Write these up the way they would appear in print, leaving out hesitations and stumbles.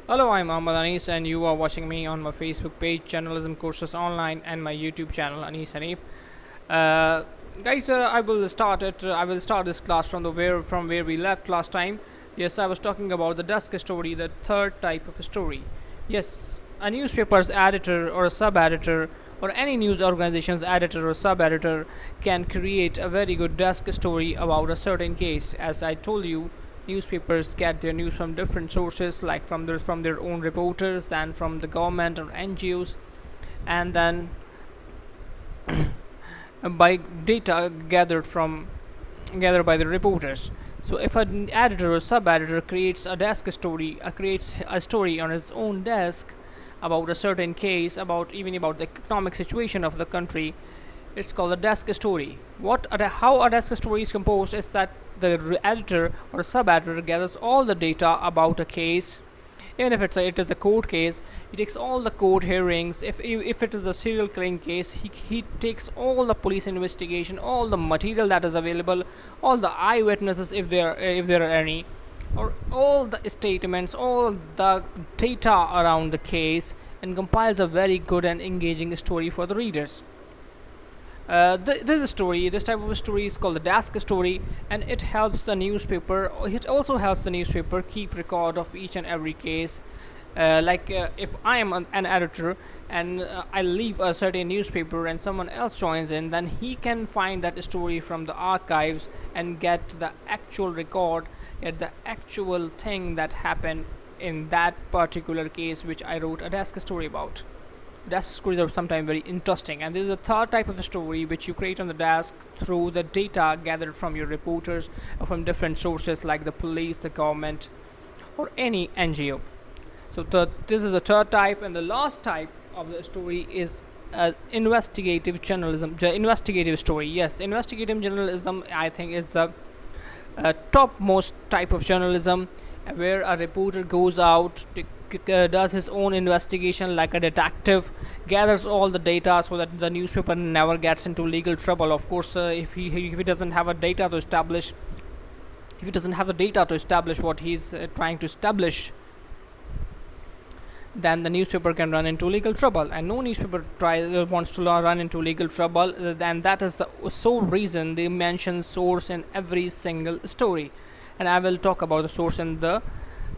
Hello, I'm Ahmad Anis, and you are watching me on my Facebook page, Journalism Courses Online, and my YouTube channel, Anis Hanif. Guys, I will start this class from where we left last time. Yes, I was talking about the desk story, the third type of story. Yes, a newspaper's editor or a sub-editor or any news organization's editor or sub-editor can create a very good desk story about a certain case. As I told you, newspapers get their news from different sources, like from their own reporters, then from the government or NGOs, and then by data gathered by the reporters. So if an editor or sub-editor creates a story on his own desk about a certain case, about the economic situation of the country, it's called a desk story. How a desk story is composed is that the editor or sub-editor gathers all the data about a case. Even if it is a court case, he takes all the court hearings. If it is a serial killing case, he takes all the police investigation, all the material that is available, all the eyewitnesses if there are any, or all the statements, all the data around the case, and compiles a very good and engaging story for the readers. This type of story is called the desk story, and it helps the newspaper. It also helps the newspaper keep record of each and every case. If I am an editor and I leave a certain newspaper and someone else joins in, then he can find that story from the archives and get the actual record, get the actual thing that happened in that particular case which I wrote a desk story about. Desk stories are sometimes very interesting, and this is the third type of story which you create on the desk through the data gathered from your reporters or from different sources like the police, the government, or any NGO. So this is the third type, and the last type of the story is investigative journalism. Investigative story. Yes, investigative journalism, I think, is the topmost type of journalism, where a reporter goes out, does his own investigation like a detective, gathers all the data so that the newspaper never gets into legal trouble. Of course, if he doesn't have a data to establish, if he doesn't have the data to establish what he's trying to establish, then the newspaper can run into legal trouble, and no newspaper wants to run into legal trouble. And that is the sole reason they mention source in every single story, and I will talk about the source in the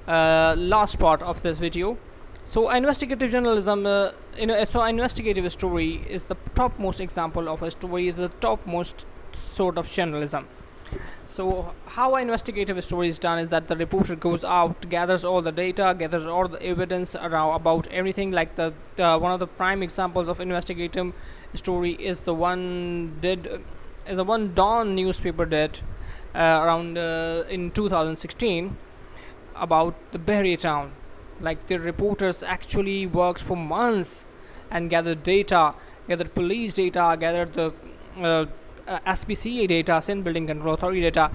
last part of this video. So investigative journalism, so investigative story is the topmost example of a story, is the topmost sort of journalism. So how an investigative story is done is that the reporter goes out, gathers all the data, gathers all the evidence around about everything. Like the one of the prime examples of investigative story is the one Dawn newspaper did around in 2016 about the Bahria town. Like, the reporters actually worked for months and gathered data, gathered police data, gathered the SPCA data, Sindh Building Control Authority data,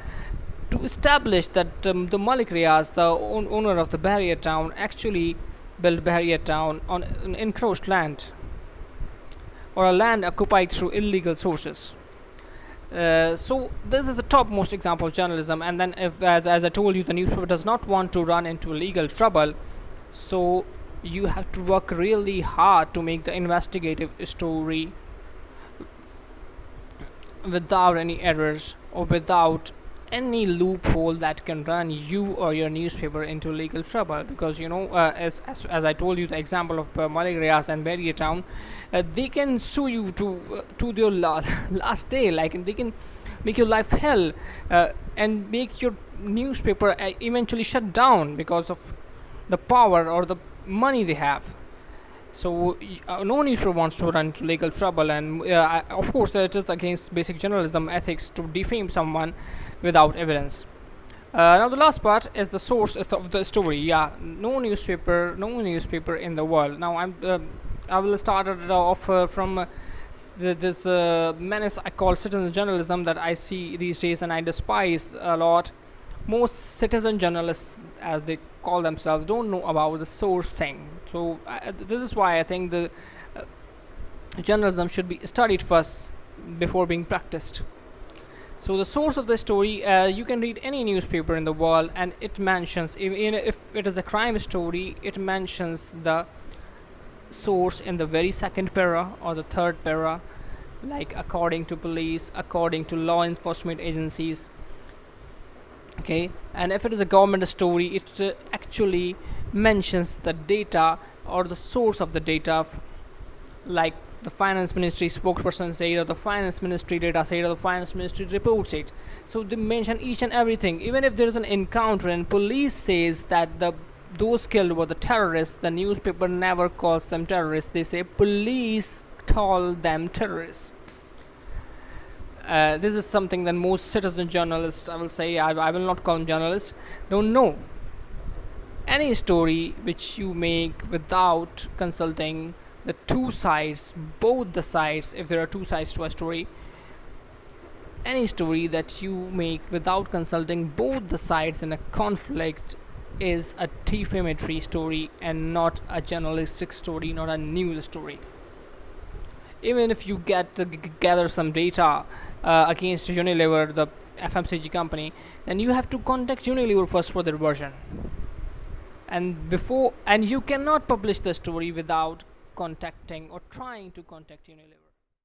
to establish that the Malik Riaz, the owner of the Bahria town, actually built Bahria town on an encroached land, or a land occupied through illegal sources. So this is the topmost example of journalism. And then, as I told you, the newspaper does not want to run into legal trouble, so you have to work really hard to make the investigative story without any errors or without any loophole that can run you or your newspaper into legal trouble. Because as I told you, the example of Malik Riaz and Bahria town, they can sue you to your last day. Like, they can make your life hell, and make your newspaper eventually shut down because of the power or the money they have. So no newspaper wants to run into legal trouble, and of course it is against basic journalism ethics to defame someone without evidence. Now the last part is the source of the story. Yeah, no newspaper in the world. Now I will start it off from this menace I call citizen journalism that I see these days, and I despise a lot. Most citizen journalists, as they call themselves, don't know about the source thing. So this is why I think the journalism should be studied first before being practiced. So the source of the story, you can read any newspaper in the world, and it mentions, even if it is a crime story, it mentions the source in the very second para or the third para, like according to police, according to law enforcement agencies. Okay, and if it is a government story, it actually mentions the data or the source of the data, like the finance ministry spokesperson said, or the finance ministry data said, or the finance ministry report said. So they mention each and everything. Even if there is an encounter and police says that those killed were the terrorists, the newspaper never calls them terrorists. They say police told them terrorists. This is something that most citizen journalists, I will say, I will not call them journalists, don't know. Any story which you make without consulting the two sides, both the sides, if there are two sides to a story, any story that you make without consulting both the sides in a conflict is a defamatory story and not a journalistic story, not a news story. Even if you get to gather some data against Unilever, the FMCG company, then you have to contact Unilever first for their version, and you cannot publish the story without contacting or trying to contact Unilever.